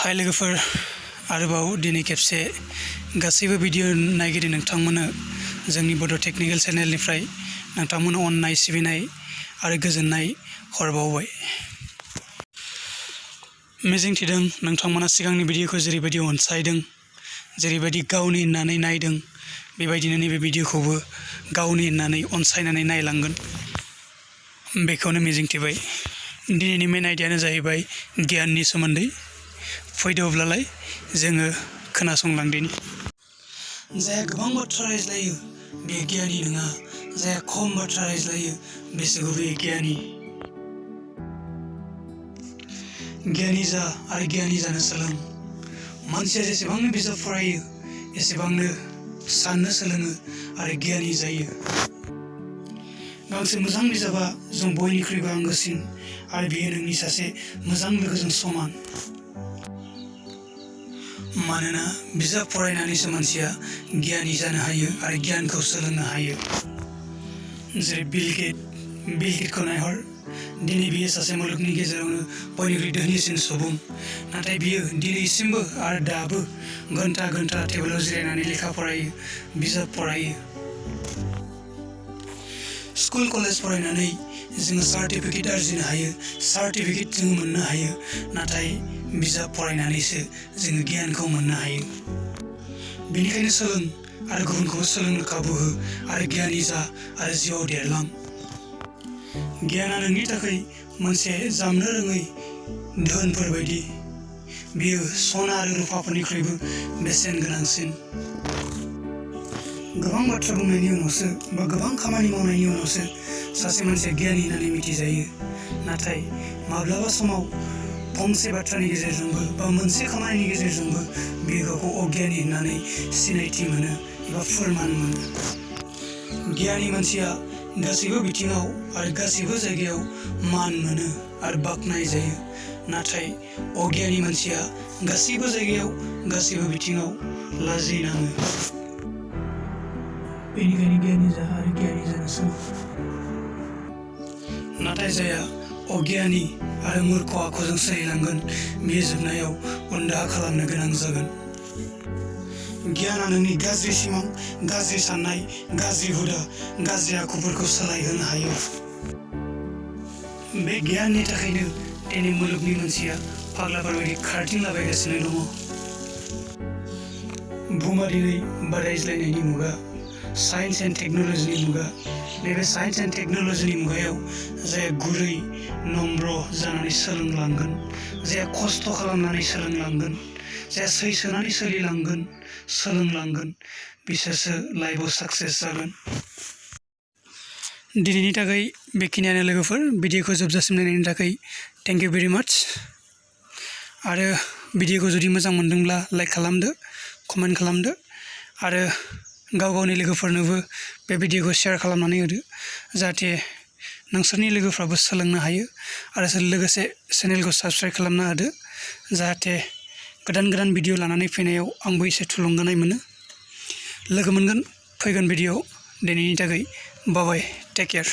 हाय लोगोफोर आरोबाव दिनै खेबसे गासैबो भिडिअ नायगिरि नोंथांमोननो जोंनि बड' टेक्निकेल चेनेलनिफ्राय नोंथांमोननो अननाय सिबिनाय आरो गोजोननाय हरबावबाय। मिजिंथिदों नोंथांमोना सिगांनि भिडिअखौ जेरैबायदि अनसायदों, जेरैबायदि गावनि होननानै नायदों, बेबायदिनो नैबे भिडिअखौबो गावनि होननानै अनसायनानै नायलांगोन बेखौनो मिजिंथिबाय। दिनैनि मेन आयदायानो जाहैबाय गियाननि सोमोन्दै। फैदोब्लालाय जोङो खोनासंलांदिनि। जायहा गोबां बाथ्रा रायज्लायो बे गियानि नङा, जायहा खम बाथ्रा रायज्लायो बेसो गुबैयै गियानि। गियानि जा आरो गियानि जानो सोलों। मानसिया जेसेबांनो बिजाब फरायो एसेबांनो साननो सोलोङो आरो गियानि जायो। गांसे मोजां बिजाबा जों बयनिख्रुइबो आंगोसिन आरो बेयो नोंनि सासे मोजां लोगोजों समान। मानोना बिजाब फरायनानैसो मानसिया गियानि जानो हायो आरो गियानखौ सोलोंनो हायो। जेरै बिल गेटखौ नायहर। दिनै बियो सासे मुलुगनि गेजेरावनो बयनिख्रुइ धोनिसिन सुबुं, नाथाय बियो दिनैसिमबो आरो दाबो घन्टा घन्टा टेबोलाव जिरायनानै लेखा फरायो, बिजाब फरायो। स्कुल कलेज फरायनानै जोङो सार्टिफिकेट आरजिनो हायो, सार्टिफिकेट जोङो मोननो हायो, नाथाय बिजाब फरायनानैसो जोङो गियानखौ मोननो हायो। बेनिखायनो सोलों आरो गुबुनखौबो सोलोंनो खाबु हो आरो गियानि जा आरो जिउआव देरलां। गियाना नोंनि थाखाय मोनसे जामनो रोङै धोनफोर बायदि। बेयो सना आरो रुफाफोरनिख्रुइबो बेसेन गोनांसिन। गोबां बाथ्रा बुंनायनि उनावसो बा गोबां खामानि मावनायनि उनावसो सासे मानसिया गियानि होननानै मिथिजायो। नाथाय माब्लाबा समाव फंसे बाथ्रानि गेजेरजोंबो बा मोनसे खामानिनि गेजेरजोंबो बियो गावखौ अगियानि होननानै सिनायथि मोनो एबा फोरमान मोनो। गियानि मानसिया गासैबो बिथिङाव आरो गासैबो जायगायाव मान मोनो आरो बाख्नाय जायो, नाथाय अगियानि मानसिया गासैबो जायगायाव गासैबो बिथिङाव लाजिनाङो। बेनिखायनो गियानि जा आरो गियानि जानो सोलों। नाथाय जायहा अगियानि आरो मूर्ख आखुजों सोलिलांगोन बियो जोबनायाव उनदाहा खालामनो गोनां जागोन। गियाना नोंनि गाज्रि सिमां, गाज्रि साननाय, गाज्रि हुदा, गाज्रि आखुफोरखौ सोलायहोनो हायो। बे गियाननि थाखायनो दिनै मुलुगनि मानसिया फाग्लाफोरबायदि खारथिंलाबायगासिनो दङ। बुहुमा दिनै बादायज्लायनायनि मुगा, साइन्स एन्ड टेक्न'लजिनि मुगा। नैबे साइन्स एन्ड टेक्न'लजिनि मुगायाव जाय गुरै नम्र जानानै सोलोंलांगोन, जाय खस्थ' खालामनानै सोलोंलांगोन, जाय सैसोनानै सोलोंलांगोन, बिसोरसो लाइफआव साक्सेस जागोन। दिनैनि थाखाय बेखिनियानो लोगोफोर। भिडिअखौ जोबजासिम नायनायनि थाखाय थेंक इउ भेरि माच। आरो भिडिअखौ जुदि मोजां मोनदोंब्ला लाइक खालामदो, कमेन्ट खालामदो आरो गावनि लोगोफोरनोबो बे भिडिअखौ शेयार खालामनानै होदो, जाहाथे नोंसोरनि लोगोफ्राबो सोलोंनो हायो आरो लोगोसे चेनेलखौ साबस्क्राइब खालामना होदो, जाहाथे गोदान भिडिअ लानानै फैनायाव आंबो एसे थुलुंगानाय मोनो। लोगो मोनगोन फैगोन भिडिअआव। दिनैनि थाखाय बाय बाय, टेक केयार।